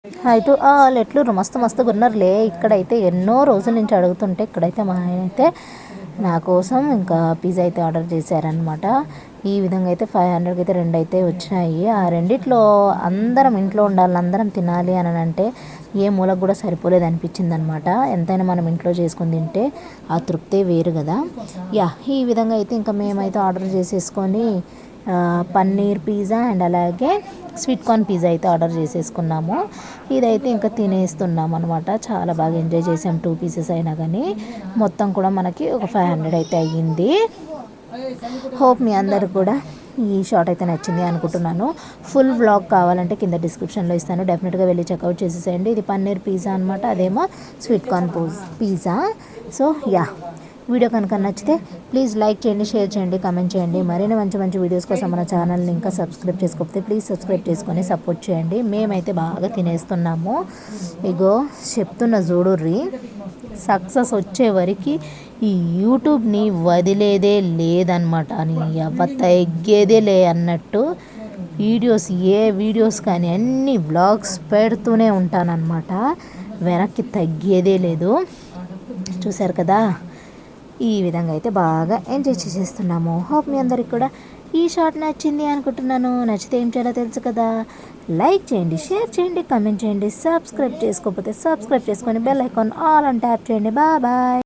Hi to all, ఎట్లు మస్తు మస్తుగా ఉన్నారులే. ఇక్కడైతే ఎన్నో రోజుల నుంచి అడుగుతుంటే ఇక్కడైతే మా ఆయన అయితే నా కోసం ఇంకా పిజ్జా అయితే ఆర్డర్ చేశారనమాట. ఈ విధంగా అయితే 500కి అయితే రెండు అయితే వచ్చినాయి. ఆ రెండిట్లో అందరం ఇంట్లో ఉండాలి, అందరం తినాలి అని అంటే ఏ మూలకు కూడా సరిపోలేదు అనిపించింది అనమాట. ఎంతైనా మనం ఇంట్లో చేసుకుని తింటే ఆ తృప్తే వేరు కదా. ఈ విధంగా అయితే ఇంకా మేమైతే ఆర్డర్ చేసేసుకొని పన్నీర్ పిజ్జా అండ్ అలాగే స్వీట్ కార్న్ పిజ్జా అయితే ఆర్డర్ చేసేసుకున్నాము. ఇదైతే ఇంకా తినేస్తున్నాం అనమాట. చాలా బాగా ఎంజాయ్ చేసాం. 2 పీసెస్ అయినా కానీ మొత్తం కూడా మనకి ఒక 500 అయితే అయ్యింది. హోప్ మీ అందరు కూడా ఈ షార్ట్ అయితే నచ్చింది అనుకుంటున్నాను. ఫుల్ వ్లాగ్ కావాలంటే కింద డిస్క్రిప్షన్లో ఇస్తాను, డెఫినెట్గా వెళ్ళి చెక్అవుట్ చేసేసేయండి. ఇది పన్నీర్ పిజ్జా అనమాట, అదేమో sweet corn pizza. So video కనుక నచ్చితే ప్లీజ్ లైక్ చేయండి, షేర్ చేయండి, కామెంట్ చేయండి. మరిన్ని మంచి మంచి వీడియోస్ కోసం మన ఛానల్ని ఇంకా సబ్స్క్రైబ్ చేసుకోకపోతే ప్లీజ్ సబ్స్క్రైబ్ చేసుకొని సపోర్ట్ చేయండి. మేమైతే బాగా తినేస్తున్నాము. ఇగో చెప్తున్న చూడుర్రి, సక్సెస్ వచ్చే వరకు ఈ యూట్యూబ్ని వదిలేదే లేదనమాట. అని తగ్గేదే లే అన్నట్టు ఏ వీడియోస్ కానీ అన్ని వ్లాగ్స్ పెడుతూనే ఉంటానన్నమాట. వెనక్కి తగ్గేదే లేదు. చూశారు కదా, ఈ విధంగా అయితే బాగా ఎంజాయ్ చేసేస్తున్నాము. హోప్ మీ అందరికి కూడా ఈ షార్ట్ నచ్చింది అనుకుంటున్నాను. నచ్చితే ఏం చేయాలో తెలుసు కదా, లైక్ చేయండి, షేర్ చేయండి, కామెంట్ చేయండి. సబ్స్క్రైబ్ చేసుకోకపోతే సబ్స్క్రైబ్ చేసుకొని బెల్ ఐకాన్ ఆల్ అని ట్యాప్ చేయండి. బాయ్.